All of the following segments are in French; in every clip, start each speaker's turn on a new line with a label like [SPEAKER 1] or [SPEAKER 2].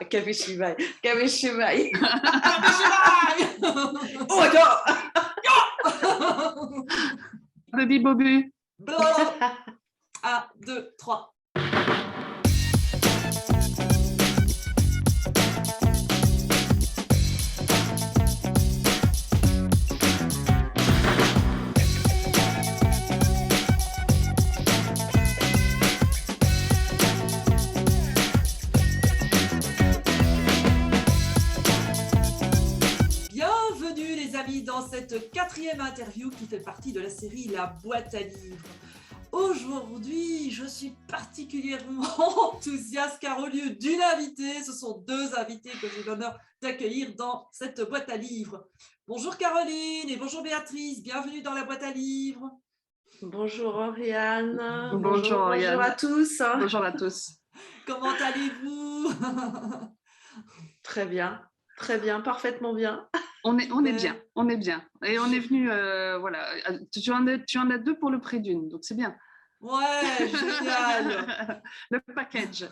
[SPEAKER 1] Kabishibai. Kabishibai.
[SPEAKER 2] Oh,
[SPEAKER 3] Baby Bobu.
[SPEAKER 2] 1, 2, 3. Bienvenue les amis dans cette 4e interview qui fait partie de la série La boîte à livres. Aujourd'hui, je suis particulièrement enthousiaste car au lieu d'une invitée, ce sont 2 invités que j'ai l'honneur d'accueillir dans cette boîte à livres. Bonjour Caroline et bonjour Béatrice, bienvenue dans la boîte à livres.
[SPEAKER 1] Bonjour Oriane.
[SPEAKER 3] Bonjour Oriane.
[SPEAKER 1] Bonjour à tous.
[SPEAKER 3] Bonjour à tous.
[SPEAKER 2] Comment allez-vous?
[SPEAKER 1] Très bien, parfaitement bien.
[SPEAKER 3] On est bien, on est bien. Et on est venu, voilà, tu en as 2 pour le prix d'une, donc c'est bien.
[SPEAKER 2] Ouais, génial.
[SPEAKER 3] Le package.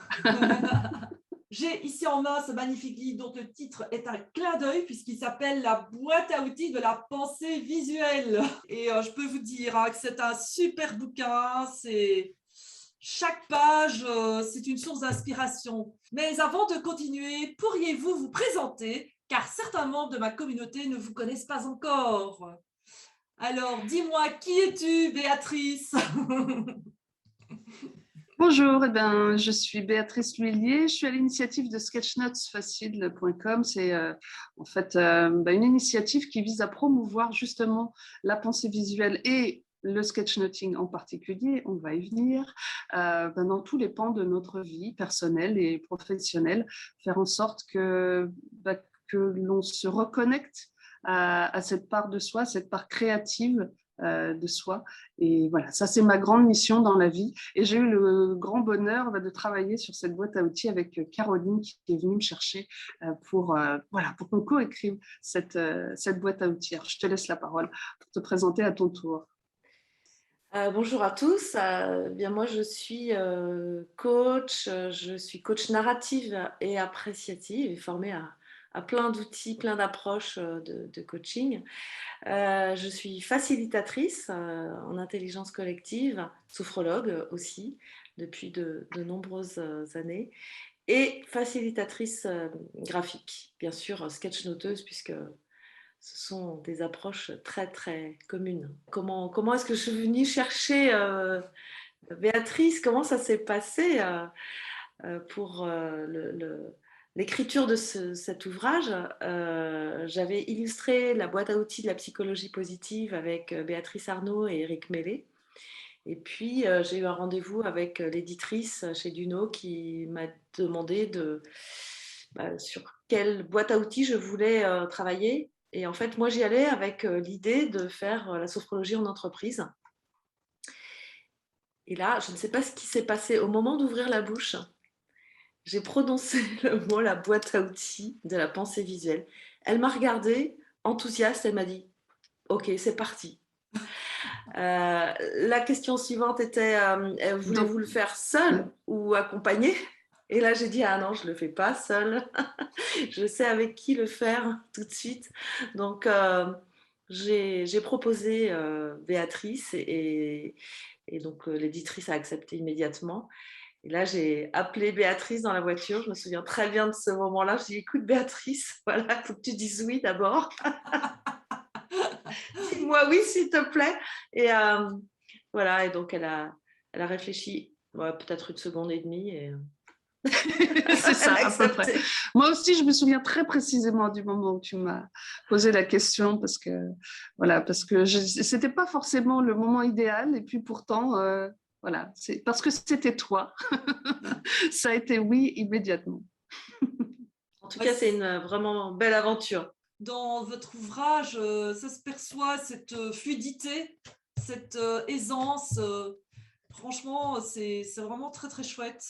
[SPEAKER 2] J'ai ici en main ce magnifique livre dont le titre est un clin d'œil puisqu'il s'appelle La boîte à outils de la pensée visuelle. Et je peux vous dire que c'est un super bouquin, chaque page, c'est une source d'inspiration. Mais avant de continuer, pourriez-vous vous présenter car certains membres de ma communauté ne vous connaissent pas encore. Alors, dis-moi, qui es-tu, Béatrice?
[SPEAKER 3] Bonjour, je suis Béatrice L'Huillier, je suis à l'initiative de sketchnotesfacile.com. C'est en fait une initiative qui vise à promouvoir justement la pensée visuelle et le sketchnoting en particulier, on va y venir, dans tous les pans de notre vie personnelle et professionnelle, faire en sorte que l'on se reconnecte à cette part de soi, cette part créative de soi. Et voilà, ça c'est ma grande mission dans la vie. Et j'ai eu le grand bonheur de travailler sur cette boîte à outils avec Caroline qui est venue me chercher pour qu'on coécrive cette boîte à outils. Alors, je te laisse la parole pour te présenter à ton tour.
[SPEAKER 1] Bonjour à tous. Bien moi je suis coach, je suis coach narrative et appréciative et formée à plein d'outils, plein d'approches de coaching. Je suis facilitatrice en intelligence collective, sophrologue aussi depuis de nombreuses années et facilitatrice graphique, bien sûr sketchnoteuse puisque ce sont des approches très très communes. Comment est-ce que je suis venue chercher Béatrice? Comment ça s'est passé pour l'écriture de cet ouvrage? J'avais illustré la boîte à outils de la psychologie positive avec Béatrice Arnaud et Eric Mellet. Et puis, j'ai eu un rendez-vous avec l'éditrice chez Duno qui m'a demandé sur quelle boîte à outils je voulais travailler. Et en fait, moi, j'y allais avec l'idée de faire la sophrologie en entreprise. Et là, je ne sais pas ce qui s'est passé. Au moment d'ouvrir la bouche, j'ai prononcé le mot la boîte à outils de la pensée visuelle. Elle m'a regardée, enthousiaste, elle m'a dit « Ok, c'est parti ». La question suivante était voulez-vous le faire seul ou accompagné? Et là, j'ai dit, ah non, je ne le fais pas seule. Je sais avec qui le faire tout de suite. Donc, j'ai proposé Béatrice et donc l'éditrice a accepté immédiatement. Et là, j'ai appelé Béatrice dans la voiture. Je me souviens très bien de ce moment-là. Je dis, écoute Béatrice, voilà, il faut que tu dises oui d'abord. Dis-moi oui, s'il te plaît. Et voilà, et donc elle a réfléchi peut-être 1 seconde et demie. Et...
[SPEAKER 3] C'est ça, à peu près. Moi aussi, je me souviens très précisément du moment où tu m'as posé la question parce que c'était pas forcément le moment idéal et puis pourtant, voilà, c'est parce que c'était toi, ça a été oui immédiatement.
[SPEAKER 1] En tout cas, c'est une vraiment belle aventure.
[SPEAKER 2] Dans votre ouvrage, ça se perçoit cette fluidité, cette aisance. Franchement, c'est vraiment très très chouette.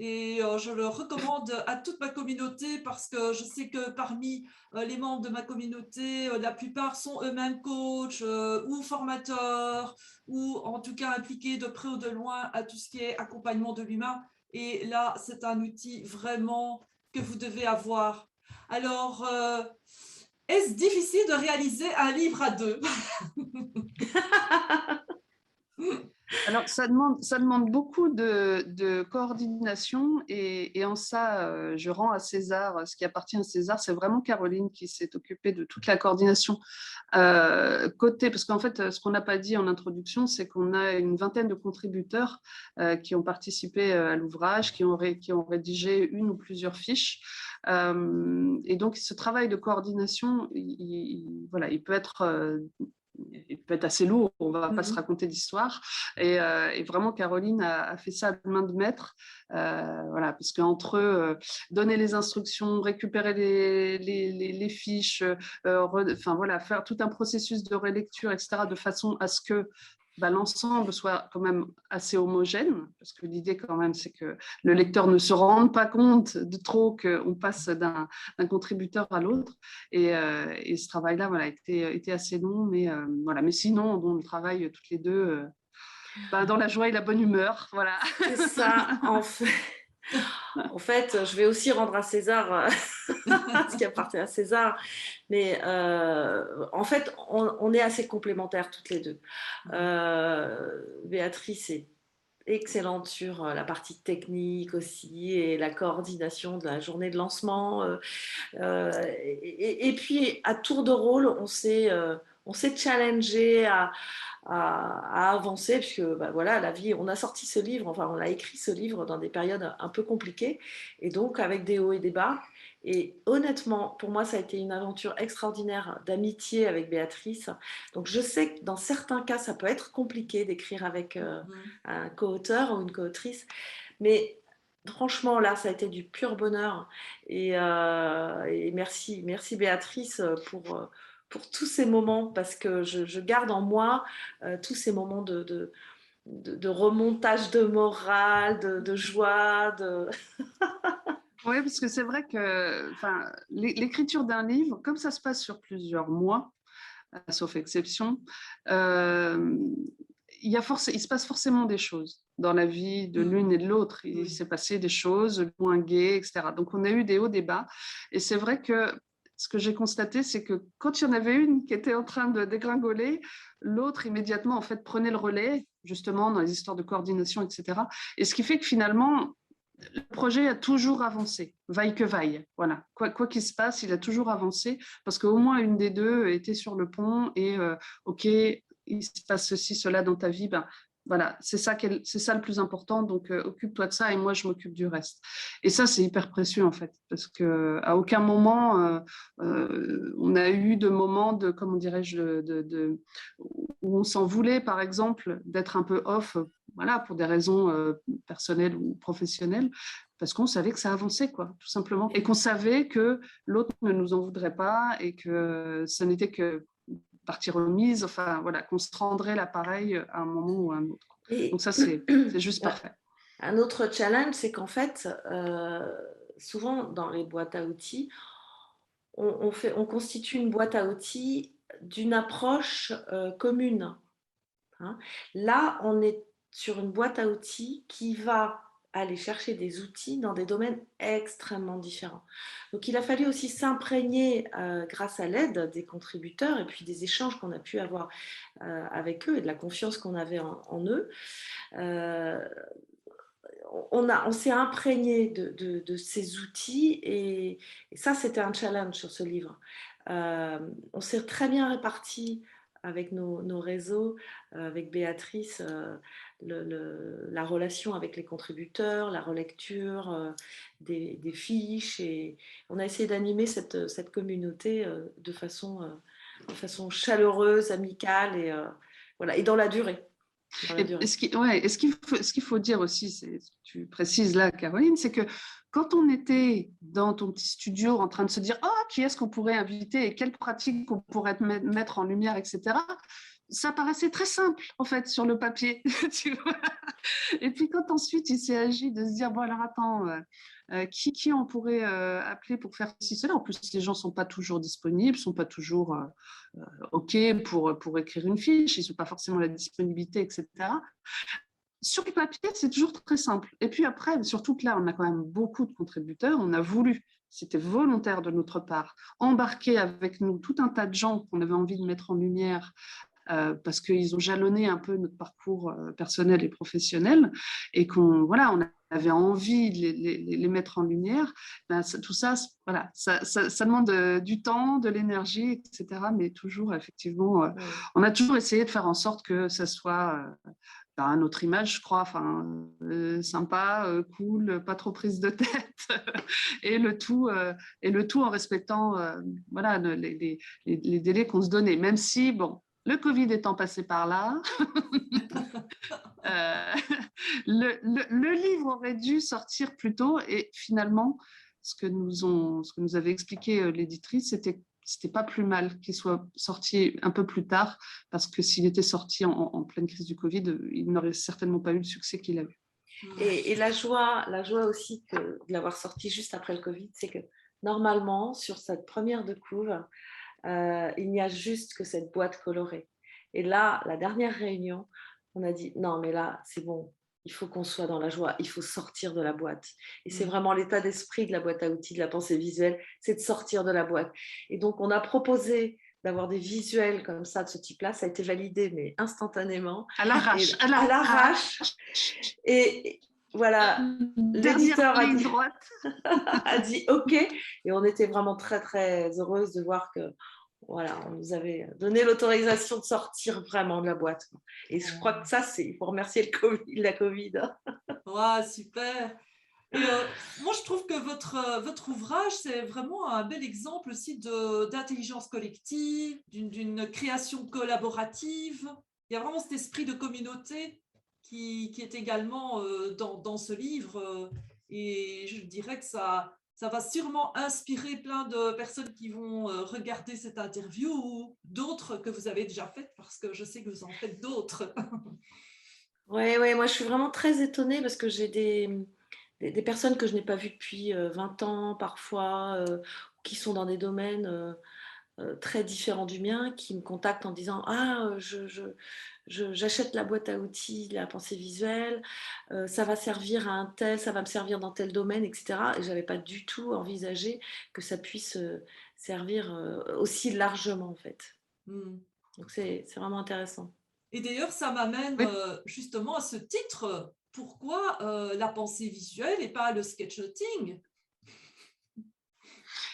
[SPEAKER 2] Et je le recommande à toute ma communauté parce que je sais que parmi les membres de ma communauté, la plupart sont eux-mêmes coachs ou formateurs ou en tout cas impliqués de près ou de loin à tout ce qui est accompagnement de l'humain. Et là, c'est un outil vraiment que vous devez avoir. Alors, est-ce difficile de réaliser un livre à deux?
[SPEAKER 3] Alors, ça demande beaucoup de coordination et en ça, je rends à César ce qui appartient à César. C'est vraiment Caroline qui s'est occupée de toute la coordination parce qu'en fait, ce qu'on n'a pas dit en introduction, c'est qu'on a une vingtaine de contributeurs qui ont participé à l'ouvrage, qui ont rédigé une ou plusieurs fiches. Et donc, ce travail de coordination, voilà, il peut être assez lourd, on ne va pas se raconter d'histoire. Et vraiment, Caroline a fait ça de main de maître, voilà, parce qu'entre eux, donner les instructions, récupérer les fiches, enfin, voilà, faire tout un processus de relecture, etc., de façon à ce que l'ensemble soit quand même assez homogène, parce que l'idée quand même, c'est que le lecteur ne se rende pas compte de trop qu'on passe d'un contributeur à l'autre. Et ce travail-là, voilà, était assez long, mais voilà. Mais sinon, on travaille toutes les deux dans la joie et la bonne humeur, voilà.
[SPEAKER 1] C'est ça, en fait. En fait, je vais aussi rendre à César ce qui appartient à César. Mais en fait, on est assez complémentaires toutes les deux. Béatrice est excellente sur la partie technique aussi et la coordination de la journée de lancement. Et puis, à tour de rôle, on s'est challengé à avancer, puisque bah, voilà, la vie, on a sorti ce livre, enfin, on a écrit ce livre dans des périodes un peu compliquées, et donc avec des hauts et des bas. Et honnêtement, pour moi, ça a été une aventure extraordinaire d'amitié avec Béatrice. Donc, je sais que dans certains cas, ça peut être compliqué d'écrire avec un co-auteur ou une co-autrice, mais franchement, là, ça a été du pur bonheur. Et merci, merci Béatrice pour tous ces moments, parce que je garde en moi tous ces moments de remontage de morale, de joie.
[SPEAKER 3] Oui, parce que c'est vrai que l'écriture d'un livre, comme ça se passe sur plusieurs mois, sauf exception, il se passe forcément des choses dans la vie de l'une et de l'autre. Il s'est passé des choses moins gaies, etc. Donc, on a eu des hauts, des bas. Et c'est vrai que ce que j'ai constaté, c'est que quand il y en avait une qui était en train de dégringoler, l'autre immédiatement, en fait, prenait le relais, justement, dans les histoires de coordination, etc. Et ce qui fait que finalement, le projet a toujours avancé, vaille que vaille. Voilà. Quoi qu'il se passe, il a toujours avancé parce qu'au moins une des deux était sur le pont et OK, il se passe ceci, cela dans ta vie. Ben, voilà, c'est ça le plus important. Donc, occupe-toi de ça et moi, je m'occupe du reste. Et ça, c'est hyper précieux en fait parce qu'à aucun moment, on a eu de moments de, comment dirais-je, où on s'en voulait, par exemple, d'être un peu off, voilà, pour des raisons personnelles ou professionnelles, parce qu'on savait que ça avançait, quoi, tout simplement. Et qu'on savait que l'autre ne nous en voudrait pas et que ce n'était que partie remise, enfin, voilà, qu'on se rendrait l'appareil à un moment ou à un autre. Donc ça, c'est juste parfait.
[SPEAKER 1] Un autre challenge, c'est qu'en fait, souvent dans les boîtes à outils, on constitue une boîte à outils d'une approche commune. Hein. Là, on est sur une boîte à outils qui va aller chercher des outils dans des domaines extrêmement différents. Donc, il a fallu aussi s'imprégner grâce à l'aide des contributeurs et puis des échanges qu'on a pu avoir avec eux et de la confiance qu'on avait en eux. On s'est imprégné de ces outils et ça, c'était un challenge sur ce livre. On s'est très bien répartis avec nos réseaux, avec Béatrice, la relation avec les contributeurs, la relecture des fiches. Et on a essayé d'animer cette communauté de façon chaleureuse, amicale voilà, et dans la durée.
[SPEAKER 3] Et ce qu'il faut dire aussi, tu précises là, Caroline, c'est que quand on était dans ton petit studio en train de se dire qui est-ce qu'on pourrait inviter et quelles pratiques on pourrait mettre en lumière, etc., ça paraissait très simple en fait sur le papier. Tu vois. Et puis quand ensuite il s'est agi de se dire bon alors attends, qui on pourrait appeler pour faire ceci, cela. En plus les gens sont pas toujours disponibles, sont pas toujours OK pour écrire une fiche, ils n'ont pas forcément la disponibilité, etc. sur le papier, c'est toujours très simple. Et puis après, surtout que là, on a quand même beaucoup de contributeurs. On a voulu, c'était volontaire de notre part, embarquer avec nous tout un tas de gens qu'on avait envie de mettre en lumière parce qu'ils ont jalonné un peu notre parcours personnel et professionnel et qu'on voilà, on avait envie de les mettre en lumière. Ben, tout ça, voilà, ça demande du temps, de l'énergie, etc. Mais toujours, effectivement, on a toujours essayé de faire en sorte que ça soit notre image, je crois, sympa, cool, pas trop prise de tête, et le tout en respectant voilà, les délais qu'on se donnait. Même si, bon, le Covid étant passé par là, le livre aurait dû sortir plus tôt et finalement, ce que nous avait expliqué l'éditrice, c'était pas plus mal qu'il soit sorti un peu plus tard parce que s'il était sorti en pleine crise du Covid, il n'aurait certainement pas eu le succès qu'il a eu.
[SPEAKER 1] Et la joie aussi de l'avoir sorti juste après le Covid, c'est que normalement, sur cette première de couve, il n'y a juste que cette boîte colorée. Et là, la dernière réunion, on a dit non, mais là, c'est bon, il faut qu'on soit dans la joie, il faut sortir de la boîte. Et c'est vraiment l'état d'esprit de la boîte à outils, de la pensée visuelle, c'est de sortir de la boîte. Et donc, on a proposé d'avoir des visuels comme ça, de ce type-là. Ça a été validé, mais instantanément.
[SPEAKER 3] À l'arrache.
[SPEAKER 1] À l'arrache. Et voilà, l'éditeur a dit OK. Et on était vraiment très, très heureuse de voir que voilà, on nous avait donné l'autorisation de sortir vraiment de la boîte. Et je crois que ça, il faut remercier la Covid.
[SPEAKER 2] Ouais, super. Et moi, je trouve que votre ouvrage, c'est vraiment un bel exemple aussi d'intelligence collective, d'une création collaborative. Il y a vraiment cet esprit de communauté qui est également dans ce livre. Et je dirais que ça va sûrement inspirer plein de personnes qui vont regarder cette interview ou d'autres que vous avez déjà faites, parce que je sais que vous en faites d'autres.
[SPEAKER 1] Ouais, moi je suis vraiment très étonnée parce que j'ai des personnes que je n'ai pas vues depuis 20 ans parfois, qui sont dans des domaines très différents du mien, qui me contactent en disant ah j'achète la boîte à outils, la pensée visuelle, ça va servir à un tel, ça va me servir dans tel domaine, etc. Et j'avais pas du tout envisagé que ça puisse servir aussi largement en fait. Donc c'est vraiment intéressant.
[SPEAKER 2] Et d'ailleurs, ça m'amène justement à ce titre. Pourquoi la pensée visuelle et pas le sketchnoting?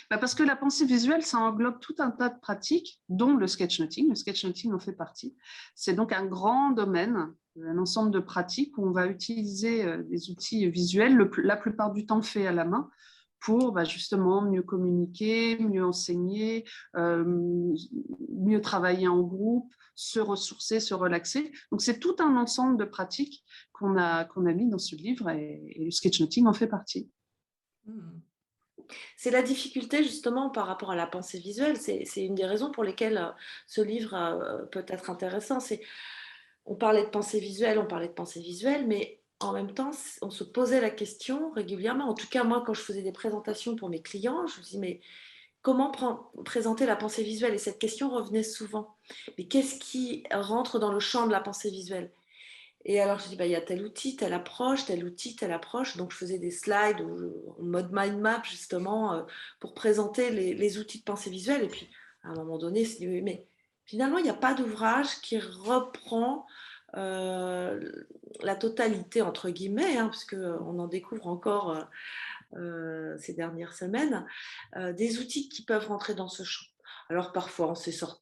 [SPEAKER 3] Parce que la pensée visuelle, ça englobe tout un tas de pratiques, dont le sketchnoting. Le sketchnoting en fait partie. C'est donc un grand domaine, un ensemble de pratiques où on va utiliser des outils visuels, la plupart du temps faits à la main, pour justement mieux communiquer, mieux enseigner, mieux travailler en groupe, se ressourcer, se relaxer. Donc, c'est tout un ensemble de pratiques qu'on a mis dans ce livre et le sketchnoting en fait partie.
[SPEAKER 1] C'est la difficulté justement par rapport à la pensée visuelle. C'est une des raisons pour lesquelles ce livre peut être intéressant. On parlait de pensée visuelle, mais en même temps, on se posait la question régulièrement. En tout cas, moi, quand je faisais des présentations pour mes clients, je me disais, mais comment présenter la pensée visuelle? Et cette question revenait souvent. Mais qu'est-ce qui rentre dans le champ de la pensée visuelle? Et alors, je dis, il y a tel outil, telle approche, tel outil, telle approche. Donc, je faisais des slides en mode mind map, justement, pour présenter les outils de pensée visuelle. Et puis, à un moment donné, c'est dit, mais finalement, il n'y a pas d'ouvrage qui reprend la totalité, entre guillemets, parce qu'on en découvre encore ces dernières semaines, des outils qui peuvent rentrer dans ce champ. Alors parfois,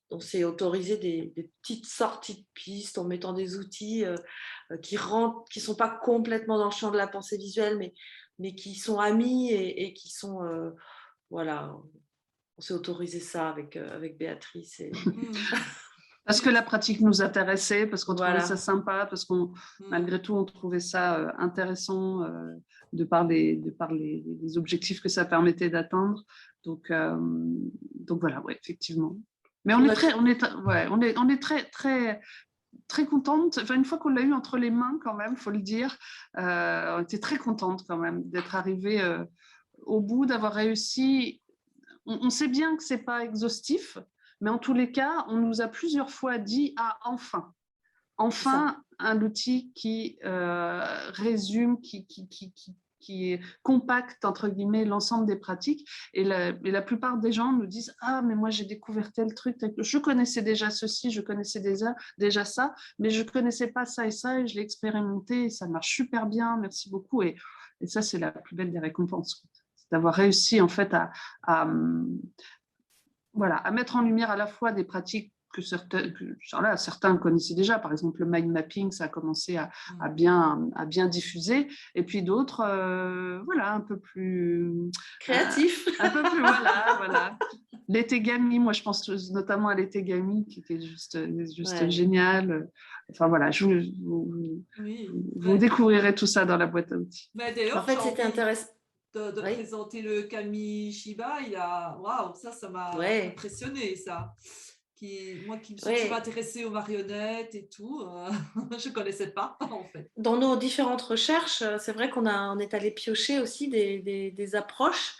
[SPEAKER 1] on s'est autorisé des petites sorties de pistes en mettant des outils qui ne sont pas complètement dans le champ de la pensée visuelle, mais qui sont amis et qui sont... voilà, on s'est autorisé ça avec Béatrice.
[SPEAKER 3] Parce que la pratique nous intéressait, parce qu'on trouvait ça sympa, parce qu'on malgré tout, on trouvait ça intéressant de par les objectifs que ça permettait d'atteindre. Donc voilà, effectivement. Mais on est très, très, très contente. Enfin, une fois qu'on l'a eu entre les mains, quand même, faut le dire, on était très contente quand même d'être arrivée au bout, d'avoir réussi. On sait bien que c'est pas exhaustif, mais en tous les cas, on nous a plusieurs fois dit « Ah, enfin, un outil qui résume, qui compacte, entre guillemets, l'ensemble des pratiques. Et la plupart des gens nous disent « Ah, mais moi, j'ai découvert tel truc, je connaissais déjà ceci, je connaissais déjà ça, mais je ne connaissais pas ça et je l'ai expérimenté, et ça marche super bien, merci beaucoup. » Et ça, c'est la plus belle des récompenses, c'est d'avoir réussi, en fait, à mettre en lumière à la fois des pratiques que certains connaissaient déjà. Par exemple, le mind mapping, ça a commencé à bien diffuser. Et puis d'autres, un peu plus...
[SPEAKER 1] Créatif.
[SPEAKER 3] Un peu plus, voilà. L'étegami, moi, je pense notamment à l'étegami, qui était juste génial. Enfin, voilà, vous découvrirez tout ça dans la boîte à outils.
[SPEAKER 2] D'ailleurs,
[SPEAKER 1] En fait, c'était intéressant.
[SPEAKER 2] De présenter le Kamishiba, waouh, ça m'a impressionné, ça. Moi qui me suis toujours intéressée aux marionnettes et tout, je ne connaissais pas, en fait.
[SPEAKER 1] Dans nos différentes recherches, c'est vrai on est allé piocher aussi des approches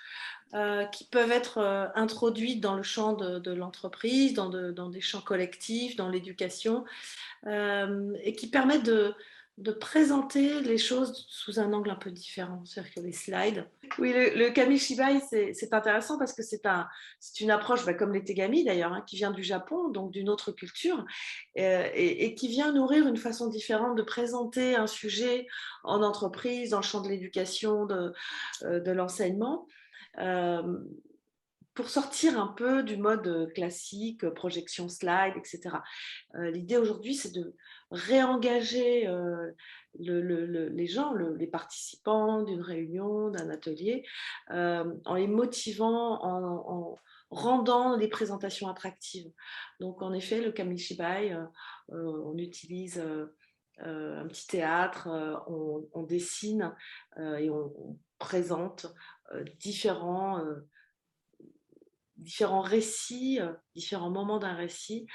[SPEAKER 1] qui peuvent être introduites dans le champ de l'entreprise, dans des champs collectifs, dans l'éducation, et qui permettent de présenter les choses sous un angle un peu différent, c'est-à-dire que les slides. Oui, le Kamishibai, c'est intéressant parce que c'est une approche, comme les tegami d'ailleurs, qui vient du Japon, donc d'une autre culture, et qui vient nourrir une façon différente de présenter un sujet en entreprise, dans le champ de l'éducation, de l'enseignement. Pour sortir un peu du mode classique, projection slide, etc. L'idée aujourd'hui, c'est de réengager les gens, les participants d'une réunion, d'un atelier, en les motivant, en rendant les présentations attractives. Donc, en effet, le Kamishibai, on utilise un petit théâtre, on dessine et on présente différents récits, différents moments d'un récit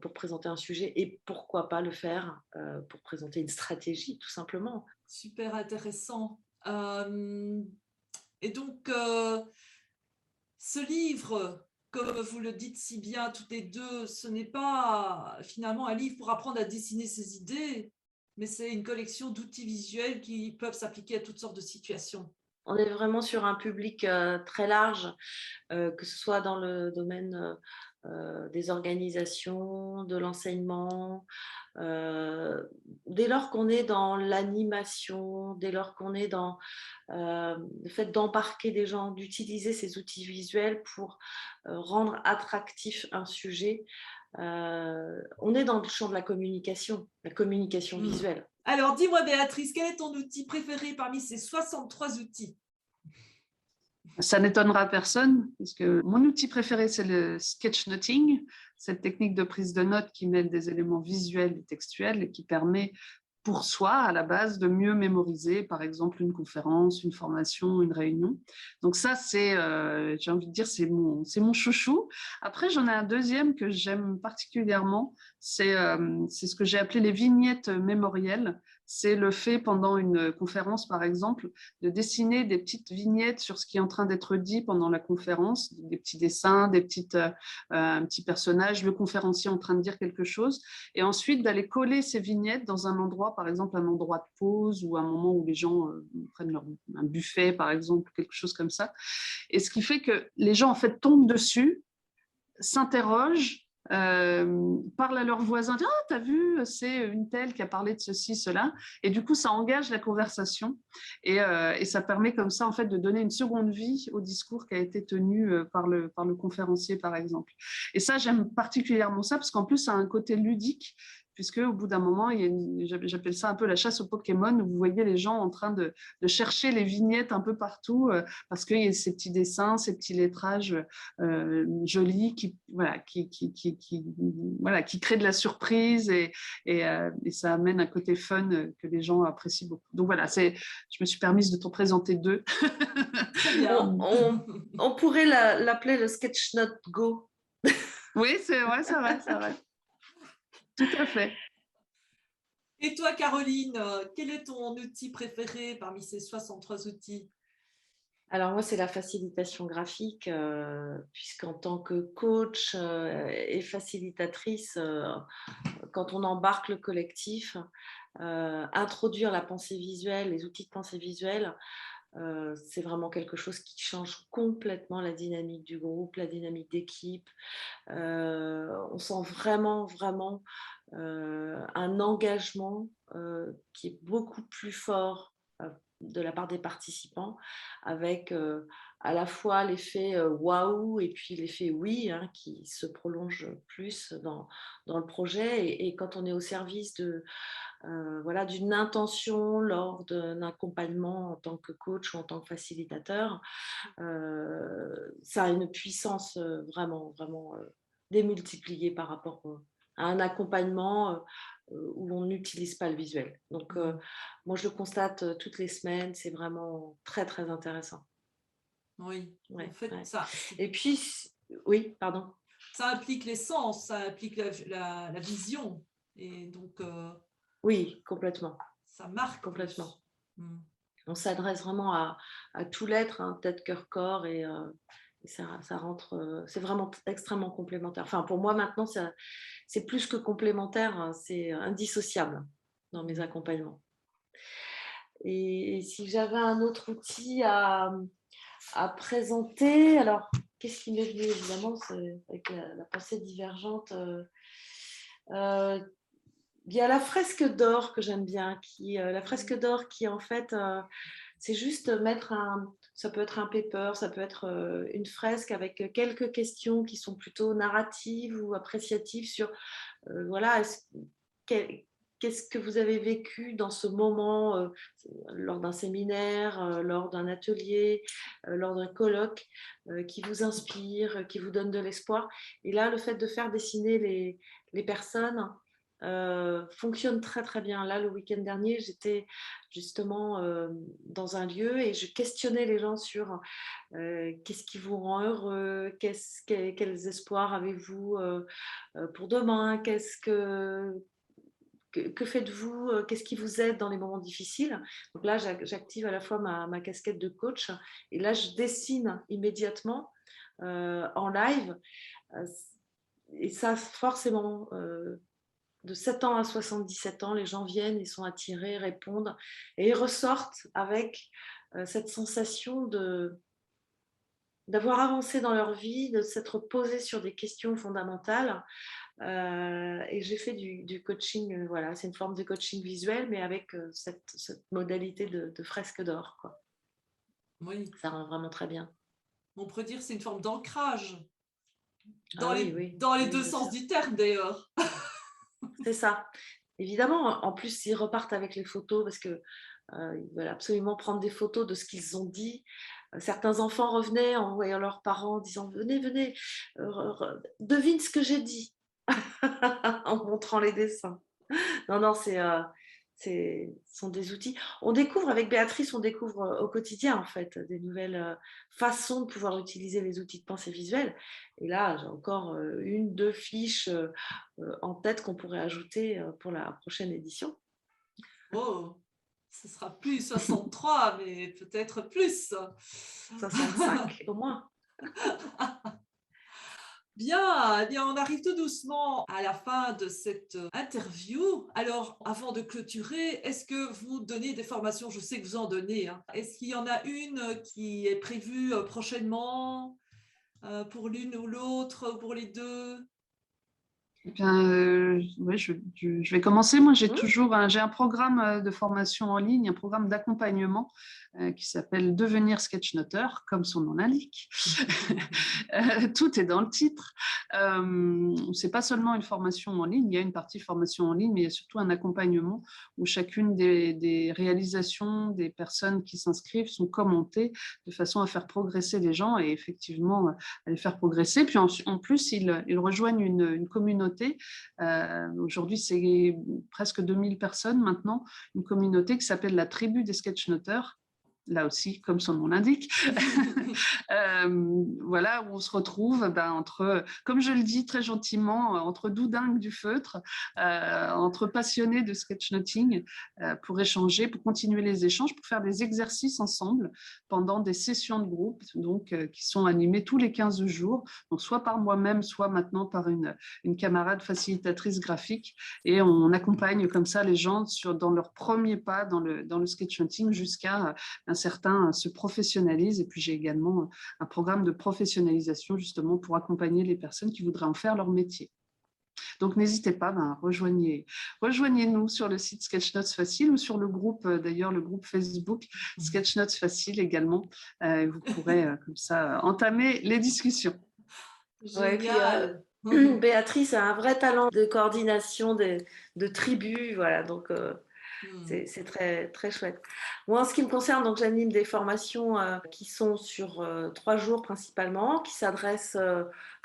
[SPEAKER 1] pour présenter un sujet et pourquoi pas le faire pour présenter une stratégie, tout simplement.
[SPEAKER 2] Super intéressant. Et donc, ce livre, comme vous le dites si bien toutes les deux, ce n'est pas finalement un livre pour apprendre à dessiner ses idées, mais c'est une collection d'outils visuels qui peuvent s'appliquer à toutes sortes de situations.
[SPEAKER 1] On est vraiment sur un public très large, que ce soit dans le domaine des organisations, de l'enseignement, dès lors qu'on est dans l'animation, dès lors qu'on est dans le fait d'embarquer des gens, d'utiliser ces outils visuels pour rendre attractif un sujet. On est dans le champ de la communication visuelle.
[SPEAKER 2] Alors, dis-moi Béatrice, quel est ton outil préféré parmi ces 63 outils ?
[SPEAKER 3] Ça n'étonnera personne, parce que mon outil préféré, c'est le sketchnoting, cette technique de prise de notes qui mêle des éléments visuels et textuels et qui permet pour soi, à la base, de mieux mémoriser, par exemple, une conférence, une formation, une réunion. Donc ça, j'ai envie de dire, c'est mon chouchou. Après, j'en ai un deuxième que j'aime particulièrement, c'est ce que j'ai appelé les vignettes mémorielles. C'est le fait, pendant une conférence, par exemple, de dessiner des petites vignettes sur ce qui est en train d'être dit pendant la conférence, des petits dessins, un petit personnage, le conférencier en train de dire quelque chose, et ensuite d'aller coller ces vignettes dans un endroit, par exemple un endroit de pause ou un moment où les gens prennent un buffet, par exemple, quelque chose comme ça. Et ce qui fait que les gens, en fait, tombent dessus, s'interrogent, parlent à leurs voisins, « Ah, t'as vu, c'est une telle qui a parlé de ceci, cela ». Et du coup, ça engage la conversation et ça permet comme ça, en fait, de donner une seconde vie au discours qui a été tenu par le conférencier, par exemple. Et ça, j'aime particulièrement ça parce qu'en plus, ça a un côté ludique, puisque au bout d'un moment, j'appelle ça un peu la chasse aux Pokémon, où vous voyez les gens en train de chercher les vignettes un peu partout, parce qu'il y a ces petits dessins, ces petits lettrages jolis qui créent de la surprise et ça amène un côté fun que les gens apprécient beaucoup. Donc voilà, je me suis permise de t'en présenter deux.
[SPEAKER 2] Très bien.
[SPEAKER 1] On pourrait l'appeler le Sketchnote Go.
[SPEAKER 3] Oui, c'est vrai. Tout à fait.
[SPEAKER 2] Et toi, Caroline, quel est ton outil préféré parmi ces 63 outils ?
[SPEAKER 1] Alors moi, c'est la facilitation graphique, puisqu'en tant que coach et facilitatrice, quand on embarque le collectif, introduire la pensée visuelle, les outils de pensée visuelle, c'est vraiment quelque chose qui change complètement la dynamique du groupe, la dynamique d'équipe. On sent vraiment, vraiment un engagement qui est beaucoup plus fort de la part des participants, avec à la fois l'effet waouh et puis l'effet oui, hein, qui se prolonge plus dans le projet. Et quand on est au service voilà, d'une intention lors d'un accompagnement en tant que coach ou en tant que facilitateur, ça a une puissance vraiment, vraiment démultipliée par rapport à un accompagnement où on n'utilise pas le visuel. Donc, moi, je le constate toutes les semaines, c'est vraiment très, très intéressant.
[SPEAKER 2] Oui, en
[SPEAKER 1] Ouais,
[SPEAKER 2] fait,
[SPEAKER 1] ouais. Et puis, oui, pardon.
[SPEAKER 2] ça implique les sens, ça implique la vision. Et donc,
[SPEAKER 1] Oui, complètement,
[SPEAKER 2] ça marque
[SPEAKER 1] complètement.
[SPEAKER 2] plus. Mm.
[SPEAKER 1] On s'adresse vraiment à tout l'être, hein, tête, cœur, corps, et ça rentre, c'est vraiment extrêmement complémentaire. Enfin, pour moi, maintenant, c'est plus que complémentaire, hein, c'est indissociable dans mes accompagnements. Et si j'avais un autre outil à présenter, alors, qu'est-ce qui m'est venu évidemment, c'est avec la pensée divergente. Il y a la fresque d'or que j'aime bien, la fresque d'or qui en fait, c'est juste mettre ça peut être un paper, ça peut être une fresque avec quelques questions qui sont plutôt narratives ou appréciatives sur, voilà, quel- qu'est-ce que vous avez vécu dans ce moment, lors d'un séminaire, lors d'un atelier, lors d'un colloque, qui vous inspire, qui vous donne de l'espoir. Et là, le fait de faire dessiner les personnes fonctionne très très bien. Là, le week-end dernier, j'étais justement dans un lieu et je questionnais les gens sur qu'est-ce qui vous rend heureux, quels espoirs avez-vous pour demain, que faites-vous, qu'est-ce qui vous aide dans les moments difficiles. Donc là, j'active à la fois ma casquette de coach et là, je dessine immédiatement en live. Euh, et ça, forcément, de 7 ans à 77 ans, les gens viennent, ils sont attirés, répondent et ils ressortent avec cette sensation d'avoir avancé dans leur vie, de s'être posés sur des questions fondamentales. Et j'ai fait du coaching, voilà, c'est une forme de coaching visuel, mais avec cette modalité de fresque d'or, quoi.
[SPEAKER 2] Oui,
[SPEAKER 1] Ça rend vraiment très bien.
[SPEAKER 2] on pourrait dire que c'est une forme d'ancrage,
[SPEAKER 1] Ah oui, oui,
[SPEAKER 2] dans les
[SPEAKER 1] oui,
[SPEAKER 2] deux
[SPEAKER 1] bien
[SPEAKER 2] sens
[SPEAKER 1] sûr.
[SPEAKER 2] du terme d'ailleurs.
[SPEAKER 1] C'est ça. Évidemment, en plus, ils repartent avec les photos parce que ils veulent absolument prendre des photos de ce qu'ils ont dit. Certains enfants revenaient en voyant leurs parents en disant venez, venez, devine ce que j'ai dit en montrant les dessins. Non, non, ce sont des outils. On découvre avec Béatrice, on découvre au quotidien en fait des nouvelles façons de pouvoir utiliser les outils de pensée visuelle. Et là, j'ai encore une, deux fiches en tête qu'on pourrait ajouter pour la prochaine édition.
[SPEAKER 2] Oh, ce sera plus 63, mais peut-être plus.
[SPEAKER 1] 65 au moins.
[SPEAKER 2] Bien, eh bien, on arrive tout doucement à la fin de cette interview. Alors, avant de clôturer, est-ce que vous donnez des formations? Je sais que vous en donnez, hein. Est-ce qu'il y en a une qui est prévue prochainement pour l'une ou l'autre, ou pour les deux?
[SPEAKER 3] Eh bien, ouais, je vais commencer. Moi,
[SPEAKER 1] Mmh.
[SPEAKER 3] j'ai un programme de formation en ligne, un programme d'accompagnement qui s'appelle Devenir sketchnoteur, comme son nom l'indique. Tout est dans le titre. C'est pas seulement une formation en ligne, il y a une partie formation en ligne, mais il y a surtout un accompagnement où chacune des réalisations des personnes qui s'inscrivent sont commentées de façon à faire progresser les gens et effectivement à les faire progresser. Puis en plus, ils rejoignent une communauté. Aujourd'hui, c'est presque 2000 personnes maintenant, une communauté qui s'appelle la Tribu des sketchnoteurs là aussi, comme son nom l'indique, voilà, où on se retrouve entre, comme je le dis très gentiment, entre doudingues du feutre, entre passionnés de sketchnoting, pour échanger, pour continuer les échanges, pour faire des exercices ensemble pendant des sessions de groupe, donc, qui sont animées tous les 15 jours, donc soit par moi-même, soit maintenant par une camarade facilitatrice graphique, et on accompagne comme ça les gens dans leur premier pas dans le sketchnoting jusqu'à certains se professionnalisent. Et puis j'ai également un programme de professionnalisation justement pour accompagner les personnes qui voudraient en faire leur métier. Donc n'hésitez pas, rejoignez-nous sur le site Sketchnotes Facile ou sur le groupe, d'ailleurs le groupe Facebook Sketchnotes Facile également. Vous pourrez comme ça entamer les discussions.
[SPEAKER 2] Génial.
[SPEAKER 1] Béatrice a un vrai talent de coordination de tribus, voilà, donc c'est très, très chouette. Moi, en ce qui me concerne, donc j'anime des formations qui sont sur 3 jours principalement, qui s'adressent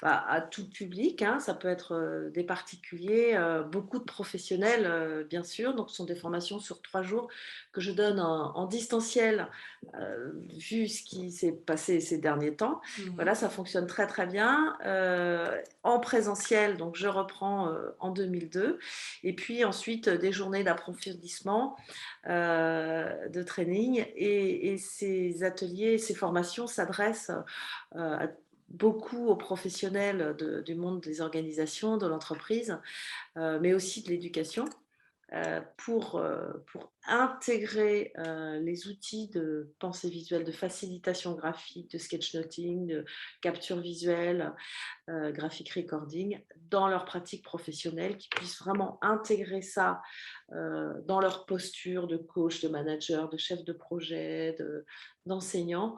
[SPEAKER 1] à tout public, hein. Ça peut être des particuliers, beaucoup de professionnels, bien sûr. Donc, ce sont des formations sur 3 jours que je donne en distanciel, vu ce qui s'est passé ces derniers temps. Voilà, ça fonctionne très, très bien. En présentiel, donc je reprends en 2002. Et puis ensuite, des journées d'approfondissement, de training. Et ces ateliers, ces formations s'adressent beaucoup aux professionnels du monde des organisations, de l'entreprise, mais aussi de l'éducation. Pour intégrer les outils de pensée visuelle, de facilitation graphique, de sketchnoting, de capture visuelle, graphic recording dans leur pratique professionnelle, qu'ils puissent vraiment intégrer ça dans leur posture de coach, de manager, de chef de projet, d'enseignant,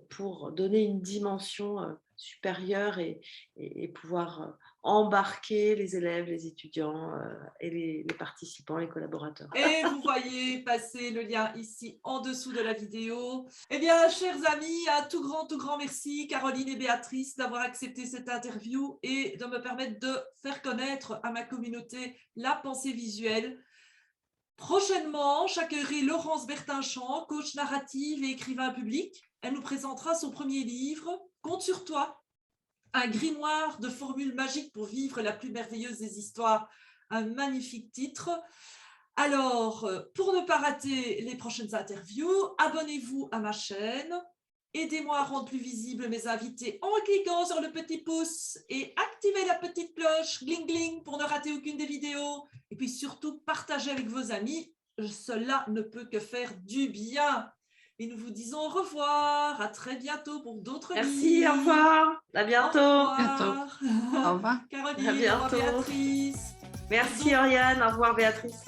[SPEAKER 1] pour donner une dimension supérieure et pouvoir embarquer les élèves, les étudiants et les participants, les collaborateurs.
[SPEAKER 2] Et vous voyez passer le lien ici en dessous de la vidéo. Eh bien, chers amis, un tout grand merci, Caroline et Béatrice, d'avoir accepté cette interview et de me permettre de faire connaître à ma communauté la pensée visuelle. Prochainement, j'accueillerai Laurence Bertinchamp, coach narrative et écrivain public. Elle nous présentera son premier livre, Compte sur toi, un grimoire de formules magiques pour vivre la plus merveilleuse des histoires. Un magnifique titre. Alors, pour ne pas rater les prochaines interviews, abonnez-vous à ma chaîne. Aidez-moi à rendre plus visibles mes invités en cliquant sur le petit pouce et activez la petite cloche gling gling pour ne rater aucune des vidéos. Et puis surtout, partagez avec vos amis. Cela ne peut que faire du bien. Et nous vous disons au revoir. À très bientôt pour d'autres livres.
[SPEAKER 1] Merci, au revoir. À bientôt.
[SPEAKER 2] Au revoir.
[SPEAKER 3] Au revoir.
[SPEAKER 2] Caroline,
[SPEAKER 1] À bientôt.
[SPEAKER 2] au revoir Béatrice.
[SPEAKER 1] Merci Oriane, au revoir Béatrice.